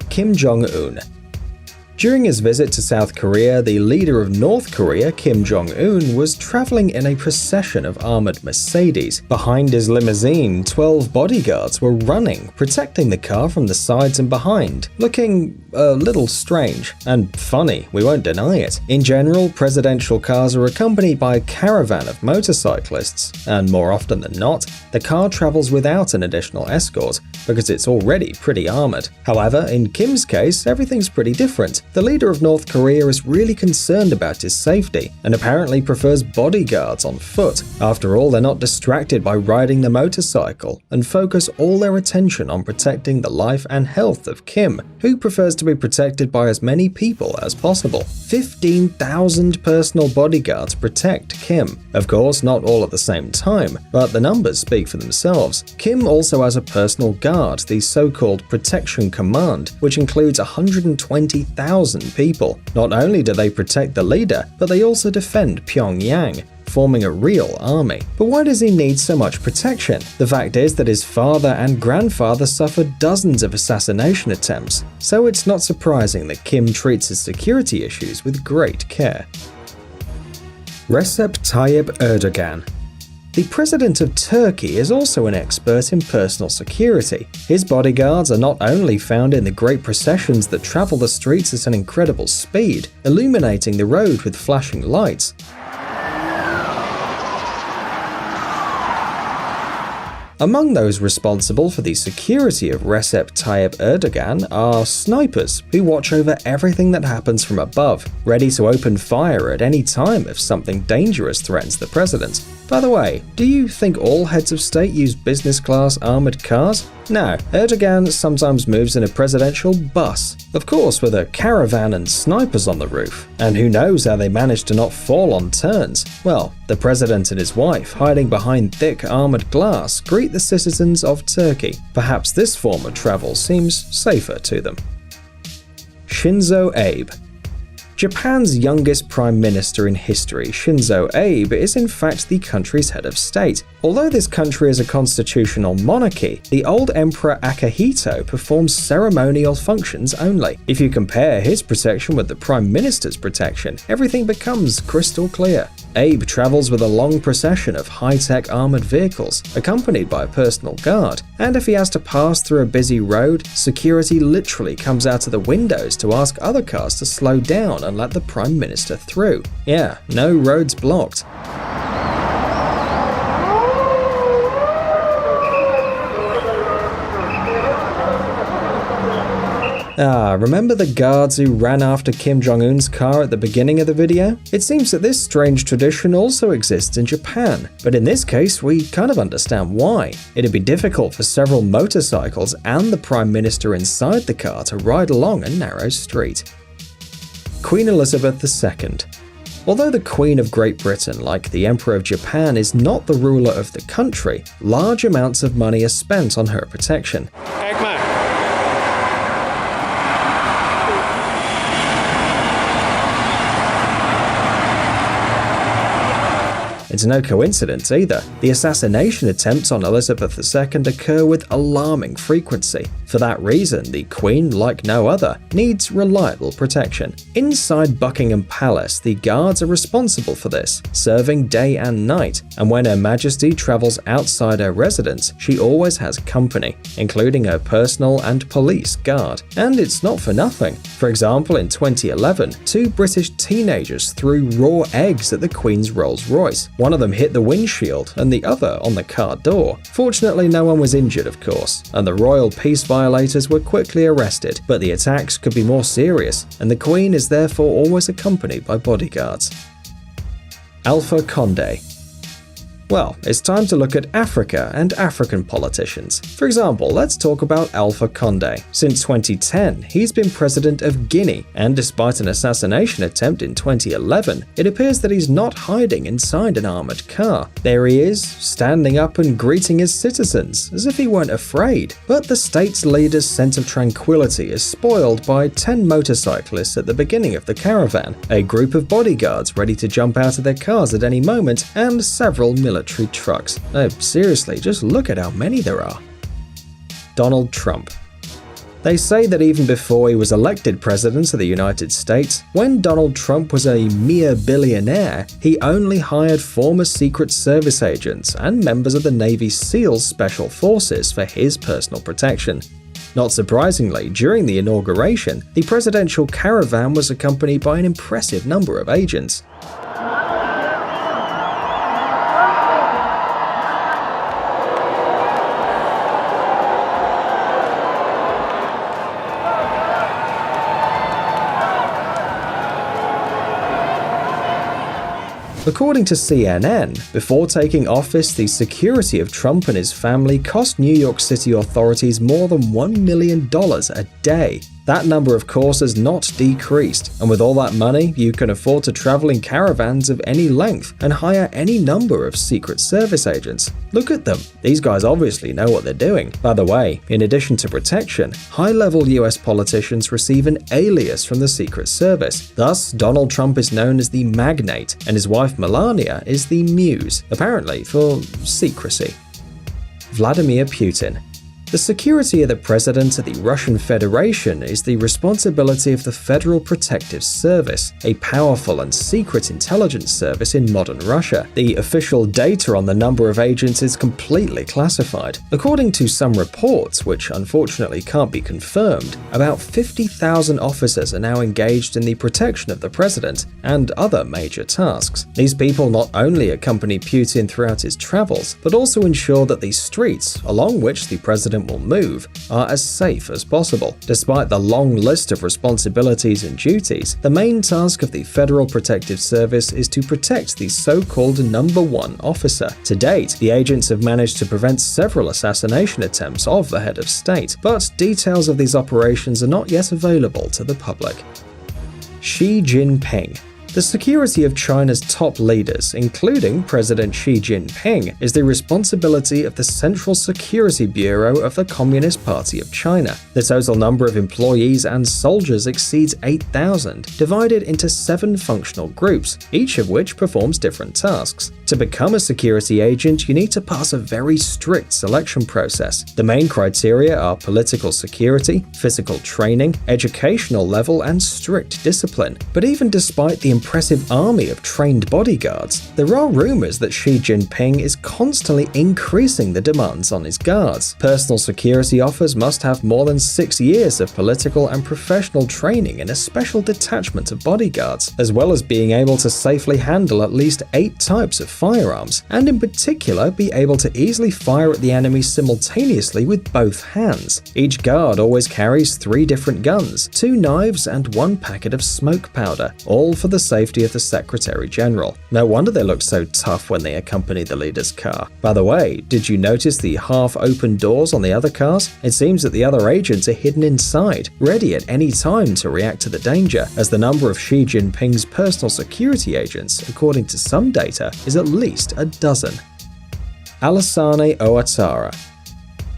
Kim Jong-Un. During his visit to South Korea, the leader of North Korea, Kim Jong-Un, was traveling in a procession of armored Mercedes. Behind his limousine, 12 bodyguards were running, protecting the car from the sides and behind, looking a little strange and funny, we won't deny it. In general, presidential cars are accompanied by a caravan of motorcyclists, and more often than not, the car travels without an additional escort because it's already pretty armored. However, in Kim's case, everything's pretty different. The leader of North Korea is really concerned about his safety and apparently prefers bodyguards on foot. After all, they're not distracted by riding the motorcycle and focus all their attention on protecting the life and health of Kim, who prefers to be protected by as many people as possible. 15,000 personal bodyguards protect Kim. Of course, not all at the same time, but the numbers speak for themselves. Kim also has a personal guard, the so-called Protection Command, which includes 120,000 people. Not only do they protect the leader, but they also defend Pyongyang, forming a real army. But why does he need so much protection? The fact is that his father and grandfather suffered dozens of assassination attempts, so it's not surprising that Kim treats his security issues with great care. Recep Tayyip Erdogan. The president of Turkey is also an expert in personal security. His bodyguards are not only found in the great processions that travel the streets at an incredible speed, illuminating the road with flashing lights. Among those responsible for the security of Recep Tayyip Erdogan are snipers who watch over everything that happens from above, ready to open fire at any time if something dangerous threatens the president. By the way, do you think all heads of state use business-class armored cars? No, Erdogan sometimes moves in a presidential bus, of course with a caravan and snipers on the roof. And who knows how they manage to not fall on turns? Well, the president and his wife, hiding behind thick armored glass, greet the citizens of Turkey. Perhaps this form of travel seems safer to them. Shinzo Abe. Japan's youngest prime minister in history, Shinzo Abe, is in fact the country's head of state. Although this country is a constitutional monarchy, the old Emperor Akihito performs ceremonial functions only. If you compare his protection with the prime minister's protection, everything becomes crystal clear. Abe travels with a long procession of high-tech armored vehicles, accompanied by a personal guard, and if he has to pass through a busy road, security literally comes out of the windows to ask other cars to slow down and let the prime minister through. Yeah, no roads blocked. Remember the guards who ran after Kim Jong-Un's car at the beginning of the video? It seems that this strange tradition also exists in Japan, but in this case we kind of understand why. It'd be difficult for several motorcycles and the Prime Minister inside the car to ride along a narrow street. Queen Elizabeth II. Although the Queen of Great Britain, like the Emperor of Japan, is not the ruler of the country, large amounts of money are spent on her protection. It's no coincidence either. The assassination attempts on Elizabeth II occur with alarming frequency. For that reason, the Queen, like no other, needs reliable protection. Inside Buckingham Palace, the guards are responsible for this, serving day and night, and when Her Majesty travels outside her residence, she always has company, including her personal and police guard. And it's not for nothing. For example, in 2011, 2 British teenagers threw raw eggs at the Queen's Rolls-Royce. One of them hit the windshield and the other on the car door. Fortunately, no one was injured, of course, and the royal peace violators were quickly arrested, but the attacks could be more serious, and the Queen is therefore always accompanied by bodyguards. Alpha Condé. Well, it's time to look at Africa and African politicians. For example, let's talk about Alpha Condé. Since 2010, he's been president of Guinea, and despite an assassination attempt in 2011, it appears that he's not hiding inside an armored car. There he is, standing up and greeting his citizens, as if he weren't afraid. But the state's leader's sense of tranquility is spoiled by 10 motorcyclists at the beginning of the caravan, a group of bodyguards ready to jump out of their cars at any moment, and several military trucks. Seriously, just look at how many there are. Donald Trump. They say that even before he was elected president of the United States, when Donald Trump was a mere billionaire, he only hired former Secret Service agents and members of the Navy SEAL Special Forces for his personal protection. Not surprisingly, during the inauguration, the presidential caravan was accompanied by an impressive number of agents. According to CNN, before taking office, the security of Trump and his family cost New York City authorities more than $1 million a day. That number, of course, has not decreased, and with all that money, you can afford to travel in caravans of any length and hire any number of Secret Service agents. Look at them. These guys obviously know what they're doing. By the way, in addition to protection, high-level US politicians receive an alias from the Secret Service. Thus, Donald Trump is known as the Magnate, and his wife Melania is the Muse, apparently for secrecy. Vladimir Putin. The security of the president of the Russian Federation is the responsibility of the Federal Protective Service, a powerful and secret intelligence service in modern Russia. The official data on the number of agents is completely classified. According to some reports, which unfortunately can't be confirmed, about 50,000 officers are now engaged in the protection of the president and other major tasks. These people not only accompany Putin throughout his travels, but also ensure that the streets along which the president will move are as safe as possible. Despite the long list of responsibilities and duties, the main task of the Federal Protective Service is to protect the so-called number one officer. To date, the agents have managed to prevent several assassination attempts of the head of state, but details of these operations are not yet available to the public. Xi Jinping. The security of China's top leaders, including President Xi Jinping, is the responsibility of the Central Security Bureau of the Communist Party of China. The total number of employees and soldiers exceeds 8,000, divided into 7 functional groups, each of which performs different tasks. To become a security agent, you need to pass a very strict selection process. The main criteria are political security, physical training, educational level, and strict discipline. But even despite the impressive army of trained bodyguards, there are rumors that Xi Jinping is constantly increasing the demands on his guards. Personal security offers must have more than 6 years of political and professional training in a special detachment of bodyguards, as well as being able to safely handle at least 8 types of firearms, and in particular be able to easily fire at the enemy simultaneously with both hands. Each guard always carries 3 different guns, 2 knives, and 1 packet of smoke powder, all for the safety of the Secretary General. No wonder they look so tough when they accompany the leader's car. By the way, did you notice the half-open doors on the other cars? It seems that the other agents are hidden inside, ready at any time to react to the danger, as the number of Xi Jinping's personal security agents, according to some data, is at least a dozen. Alassane Ouattara.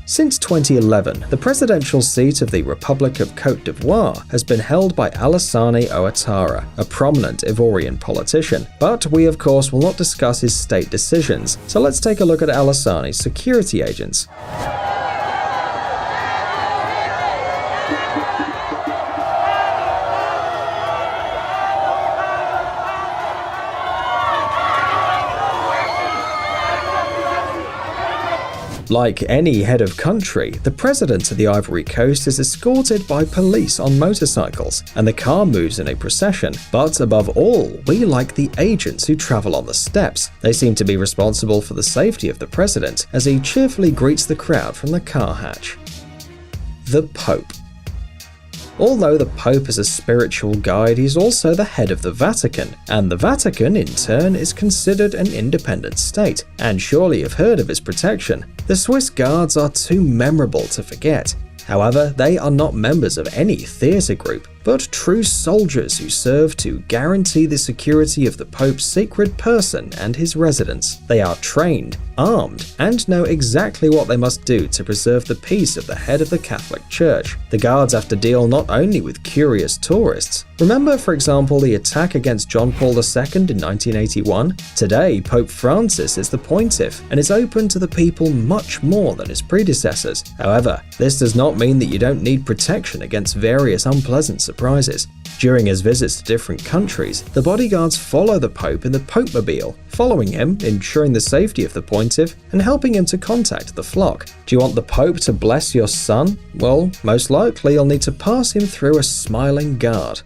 Since 2011, the presidential seat of the Republic of Côte d'Ivoire has been held by Alassane Ouattara, a prominent Ivorian politician. But we of course will not discuss his state decisions, so let's take a look at Alassane's security agents. Like any head of country, the president of the Ivory Coast is escorted by police on motorcycles, and the car moves in a procession. But above all, we like the agents who travel on the steps. They seem to be responsible for the safety of the president, as he cheerfully greets the crowd from the car hatch. The Pope. Although the Pope is a spiritual guide, he's also the head of the Vatican, and the Vatican, in turn, is considered an independent state, and surely you've heard of his protection. The Swiss guards are too memorable to forget. However, they are not members of any theatre group, but true soldiers who serve to guarantee the security of the Pope's sacred person and his residence. They are trained, armed and know exactly what they must do to preserve the peace of the head of the Catholic Church. The guards have to deal not only with curious tourists. Remember, for example, the attack against John Paul II in 1981? Today, Pope Francis is the pontiff and is open to the people much more than his predecessors. However, this does not mean that you don't need protection against various unpleasant surprises. During his visits to different countries, the bodyguards follow the Pope in the Pope-mobile, following him, ensuring the safety of the pontiff, and helping him to contact the flock. Do you want the Pope to bless your son? Well, most likely you'll need to pass him through a smiling guard.